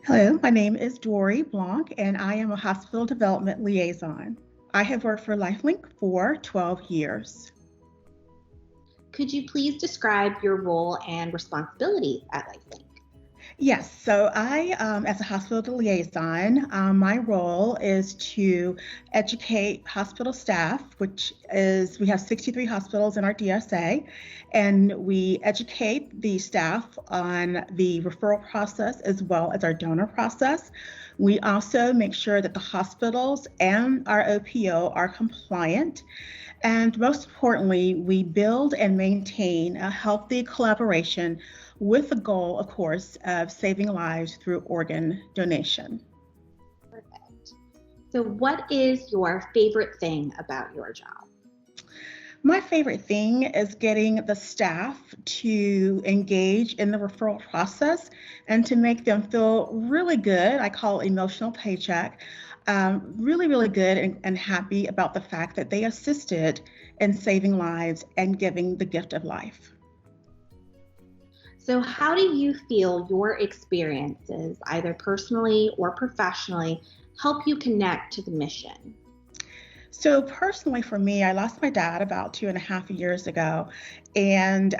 Hello, my name is Dori Blanc, and I am a hospital development liaison. I have worked for LifeLink for 12 years. Could you please describe your role and responsibilities at LifeLink? Yes, so as a hospital liaison, my role is to educate hospital staff, which is we have 63 hospitals in our DSA, and we educate the staff on the referral process as well as our donor process. We also make sure that the hospitals and our OPO are compliant. And most importantly, we build and maintain a healthy collaboration with the goal, of course, of saving lives through organ donation. Perfect. So, what is your favorite thing about your job? My favorite thing is getting the staff to engage in the referral process and to make them feel really good. I call it emotional paycheck. Really, really good and happy about the fact that they assisted in saving lives and giving the gift of life. So, how do you feel your experiences, either personally or professionally, help you connect to the mission? So personally for me, I lost my dad about 2.5 years ago, and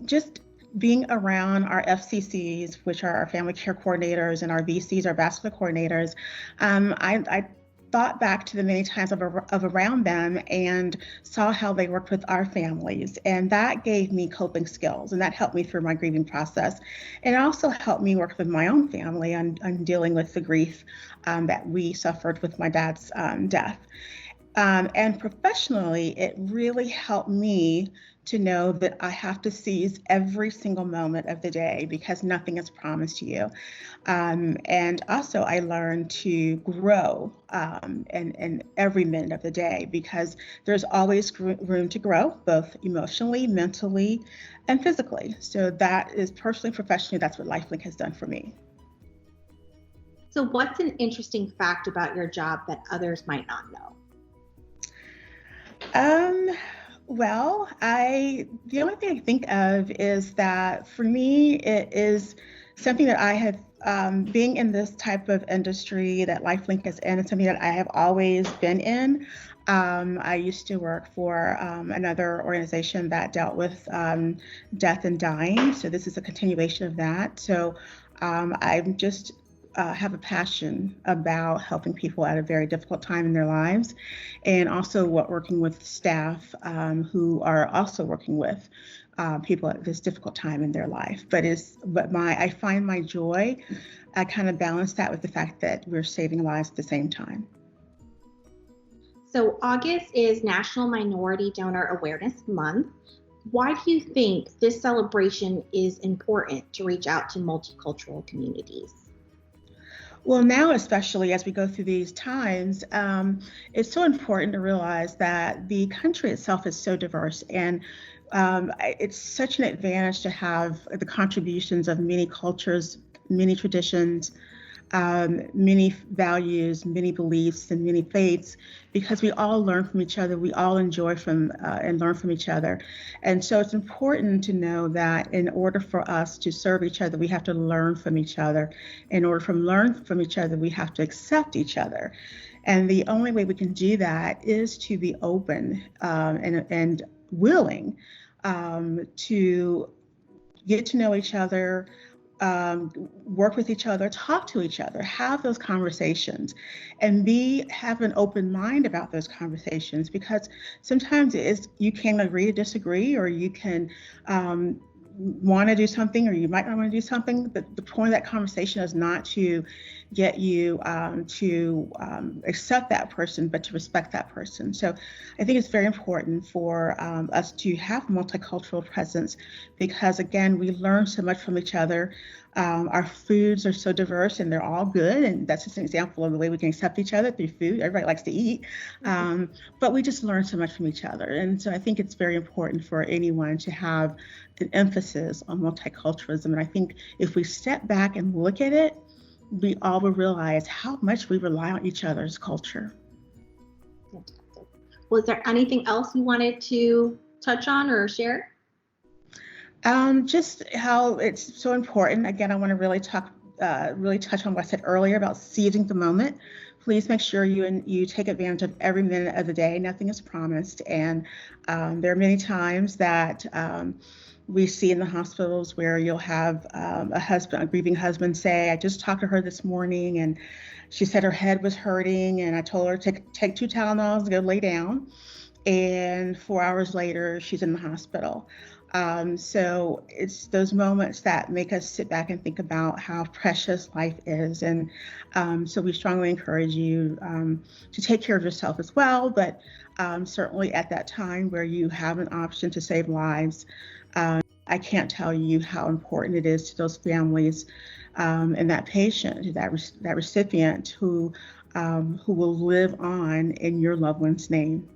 just being around our FCCs, which are our family care coordinators, and our VCs, our vascular coordinators, I thought back to the many times of around them and saw how they worked with our families. And that gave me coping skills, and that helped me through my grieving process. And it also helped me work with my own family on dealing with the grief that we suffered with my dad's death. And professionally, it really helped me to know that I have to seize every single moment of the day because nothing is promised to you. And also, I learned to grow in every minute of the day because there's always room to grow, both emotionally, mentally, and physically. So that is personally, professionally, that's what LifeLink has done for me. So, what's an interesting fact about your job that others might not know? Well, the only thing I think of is that for me, it is something that I have, being in this type of industry that LifeLink is in, it's something that I have always been in. I used to work for another organization that dealt with death and dying. So this is a continuation of that. So I'm just have a passion about helping people at a very difficult time in their lives, and also working with staff who are also working with people at this difficult time in their life. I find my joy. I kind of balance that with the fact that we're saving lives at the same time. So, August is National Minority Donor Awareness Month. Why do you think this celebration is important to reach out to multicultural communities? Well, now, especially as we go through these times, it's so important to realize that the country itself is so diverse, and it's such an advantage to have the contributions of many cultures, many traditions, many values, many beliefs, and many faiths, because we all learn from each other. We all enjoy from and learn from each other. And so it's important to know that in order for us to serve each other, we have to learn from each other. In order to learn from each other, we have to accept each other. And the only way we can do that is to be open and willing to get to know each other, work with each other, talk to each other, have those conversations, and have an open mind about those conversations, because sometimes you can agree to disagree, or you can want to do something, or you might not want to do something, but the point of that conversation is not to get you to accept that person, but to respect that person. So I think it's very important for us to have multicultural presence, because again, we learn so much from each other. Our foods are so diverse and they're all good. And that's just an example of the way we can accept each other through food. Everybody likes to eat, but we just learn so much from each other. And so I think it's very important for anyone to have an emphasis on multiculturalism. And I think if we step back and look at it, we all will realize how much we rely on each other's culture. Fantastic. Was there anything else you wanted to touch on or share? Just how it's so important. Again, I want to really talk really touch on what I said earlier about seizing the moment. Please make sure you take advantage of every minute of the day. Nothing is promised, and there are many times that we see in the hospitals where you'll have a grieving husband say, "I just talked to her this morning, and she said her head was hurting, and I told her to take 2 Tylenols and go lay down." And 4 hours later, she's in the hospital. So it's those moments that make us sit back and think about how precious life is. And so we strongly encourage you to take care of yourself as well, but certainly at that time where you have an option to save lives, I can't tell you how important it is to those families and that patient, that recipient who will live on in your loved one's name.